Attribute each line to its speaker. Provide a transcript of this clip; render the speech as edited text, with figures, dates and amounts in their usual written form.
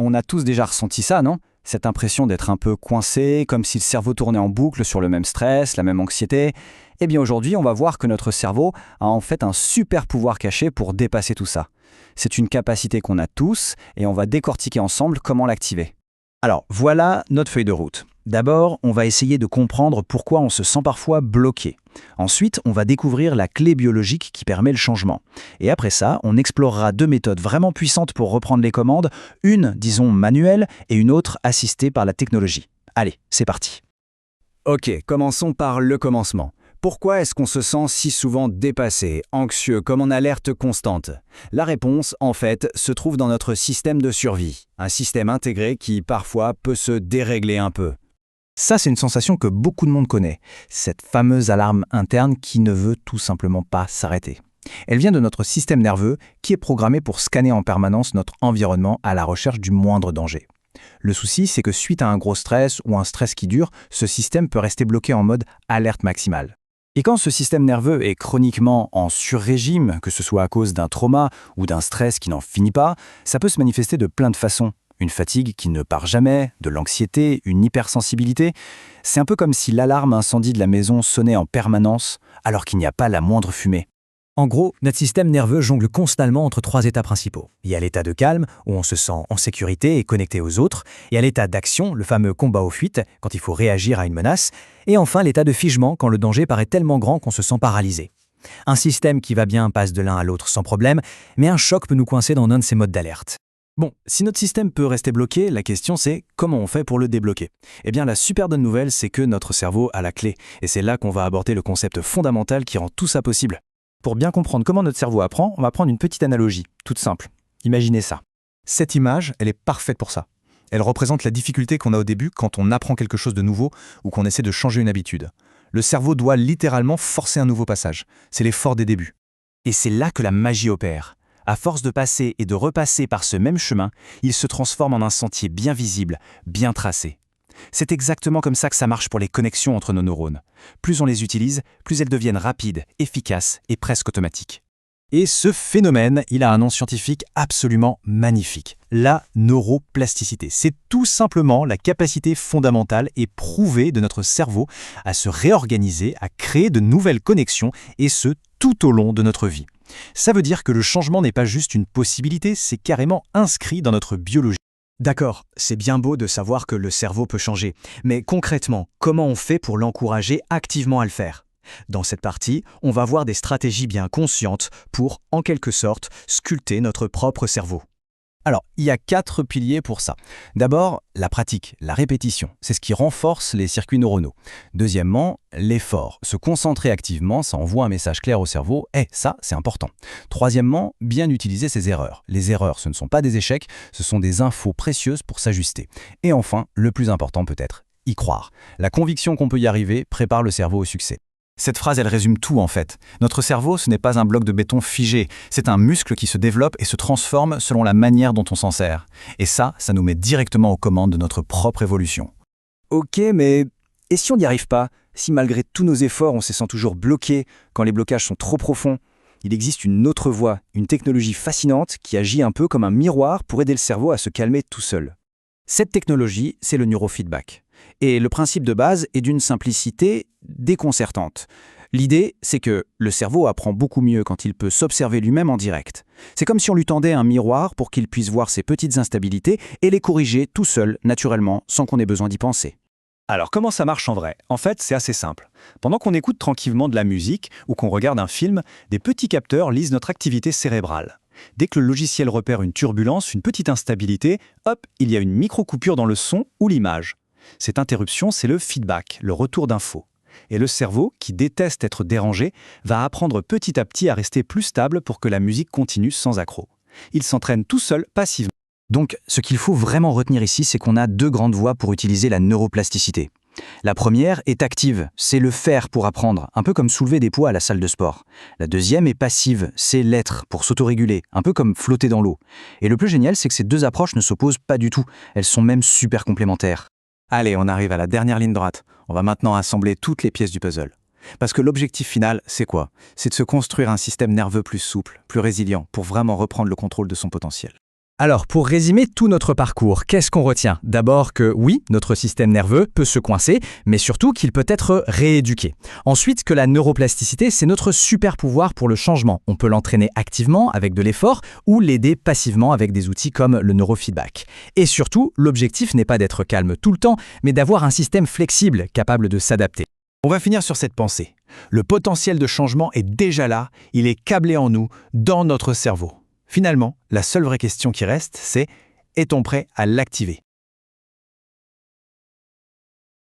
Speaker 1: On a tous déjà ressenti ça, non? Cette impression d'être un peu coincé, comme si le cerveau tournait en boucle sur le même stress, la même anxiété. Eh bien aujourd'hui, on va voir que notre cerveau a en fait un super pouvoir caché pour dépasser tout ça. C'est une capacité qu'on a tous et on va décortiquer ensemble comment l'activer.
Speaker 2: Alors, voilà notre feuille de route. D'abord, on va essayer de comprendre pourquoi on se sent parfois bloqué. Ensuite, on va découvrir la clé biologique qui permet le changement. Et après ça, on explorera deux méthodes vraiment puissantes pour reprendre les commandes, une, disons, manuelle, et une autre assistée par la technologie. Allez, c'est parti.
Speaker 1: Ok, commençons par le commencement. Pourquoi est-ce qu'on se sent si souvent dépassé, anxieux, comme en alerte constante? La réponse, en fait, se trouve dans notre système de survie. Un système intégré qui, parfois, peut se dérégler un peu.
Speaker 2: Ça, c'est une sensation que beaucoup de monde connaît. Cette fameuse alarme interne qui ne veut tout simplement pas s'arrêter. Elle vient de notre système nerveux qui est programmé pour scanner en permanence notre environnement à la recherche du moindre danger. Le souci, c'est que suite à un gros stress ou un stress qui dure, ce système peut rester bloqué en mode alerte maximale.
Speaker 1: Et quand ce système nerveux est chroniquement en surrégime, que ce soit à cause d'un trauma ou d'un stress qui n'en finit pas, ça peut se manifester de plein de façons. Une fatigue qui ne part jamais, de l'anxiété, une hypersensibilité. C'est un peu comme si l'alarme incendie de la maison sonnait en permanence alors qu'il n'y a pas la moindre fumée.
Speaker 3: En gros, notre système nerveux jongle constamment entre trois états principaux. Il y a l'état de calme, où on se sent en sécurité et connecté aux autres. Il y a l'état d'action, le fameux combat ou fuite, quand il faut réagir à une menace. Et enfin, l'état de figement, quand le danger paraît tellement grand qu'on se sent paralysé. Un système qui va bien passe de l'un à l'autre sans problème, mais un choc peut nous coincer dans l'un de ces modes d'alerte.
Speaker 1: Bon, si notre système peut rester bloqué, la question c'est comment on fait pour le débloquer? Eh bien la super bonne nouvelle, c'est que notre cerveau a la clé. Et c'est là qu'on va aborder le concept fondamental qui rend tout ça possible.
Speaker 2: Pour bien comprendre comment notre cerveau apprend, on va prendre une petite analogie, toute simple. Imaginez ça. Cette image, elle est parfaite pour ça. Elle représente la difficulté qu'on a au début quand on apprend quelque chose de nouveau ou qu'on essaie de changer une habitude. Le cerveau doit littéralement forcer un nouveau passage. C'est l'effort des débuts. Et c'est là que la magie opère. À force de passer et de repasser par ce même chemin, il se transforme en un sentier bien visible, bien tracé. C'est exactement comme ça que ça marche pour les connexions entre nos neurones. Plus on les utilise, plus elles deviennent rapides, efficaces et presque automatiques. Et ce phénomène, il a un nom scientifique absolument magnifique. La neuroplasticité. C'est tout simplement la capacité fondamentale et prouvée de notre cerveau à se réorganiser, à créer de nouvelles connexions, et ce, tout au long de notre vie. Ça veut dire que le changement n'est pas juste une possibilité, c'est carrément inscrit dans notre biologie.
Speaker 3: D'accord, c'est bien beau de savoir que le cerveau peut changer, mais concrètement, comment on fait pour l'encourager activement à le faire? Dans cette partie, on va voir des stratégies bien conscientes pour, en quelque sorte, sculpter notre propre cerveau.
Speaker 2: Alors, il y a 4 piliers pour ça. D'abord, la pratique, la répétition. C'est ce qui renforce les circuits neuronaux. Deuxièmement, l'effort. Se concentrer activement, ça envoie un message clair au cerveau. Ça, c'est important. Troisièmement, bien utiliser ses erreurs. Les erreurs, ce ne sont pas des échecs, ce sont des infos précieuses pour s'ajuster. Et enfin, le plus important peut-être, y croire. La conviction qu'on peut y arriver prépare le cerveau au succès. Cette phrase, elle résume tout en fait. Notre cerveau, ce n'est pas un bloc de béton figé, c'est un muscle qui se développe et se transforme selon la manière dont on s'en sert. Et ça nous met directement aux commandes de notre propre évolution.
Speaker 1: Ok, mais et si on n'y arrive pas? Si malgré tous nos efforts, on se sent toujours bloqué, quand les blocages sont trop profonds? Il existe une autre voie, une technologie fascinante qui agit un peu comme un miroir pour aider le cerveau à se calmer tout seul. Cette technologie, c'est le neurofeedback. Et le principe de base est d'une simplicité déconcertante. L'idée, c'est que le cerveau apprend beaucoup mieux quand il peut s'observer lui-même en direct. C'est comme si on lui tendait un miroir pour qu'il puisse voir ses petites instabilités et les corriger tout seul, naturellement, sans qu'on ait besoin d'y penser.
Speaker 2: Alors comment ça marche en vrai? En fait, c'est assez simple. Pendant qu'on écoute tranquillement de la musique ou qu'on regarde un film, des petits capteurs lisent notre activité cérébrale. Dès que le logiciel repère une turbulence, une petite instabilité, hop, il y a une micro-coupure dans le son ou l'image. Cette interruption, c'est le feedback, le retour d'infos. Et le cerveau, qui déteste être dérangé, va apprendre petit à petit à rester plus stable pour que la musique continue sans accroc. Il s'entraîne tout seul, passivement.
Speaker 1: Donc, ce qu'il faut vraiment retenir ici, c'est qu'on a 2 grandes voies pour utiliser la neuroplasticité. La première est active, c'est le faire pour apprendre, un peu comme soulever des poids à la salle de sport. La deuxième est passive, c'est l'être, pour s'autoréguler, un peu comme flotter dans l'eau. Et le plus génial, c'est que ces 2 approches ne s'opposent pas du tout, elles sont même super complémentaires.
Speaker 2: Allez, on arrive à la dernière ligne droite. On va maintenant assembler toutes les pièces du puzzle. Parce que l'objectif final, c'est quoi? C'est de se construire un système nerveux plus souple, plus résilient, pour vraiment reprendre le contrôle de son potentiel.
Speaker 3: Alors, pour résumer tout notre parcours, qu'est-ce qu'on retient? D'abord que oui, notre système nerveux peut se coincer, mais surtout qu'il peut être rééduqué. Ensuite, que la neuroplasticité, c'est notre super pouvoir pour le changement. On peut l'entraîner activement avec de l'effort ou l'aider passivement avec des outils comme le neurofeedback. Et surtout, l'objectif n'est pas d'être calme tout le temps, mais d'avoir un système flexible, capable de s'adapter.
Speaker 2: On va finir sur cette pensée. Le potentiel de changement est déjà là, il est câblé en nous, dans notre cerveau. Finalement, la seule vraie question qui reste, c'est: est-on prêt à l'activer?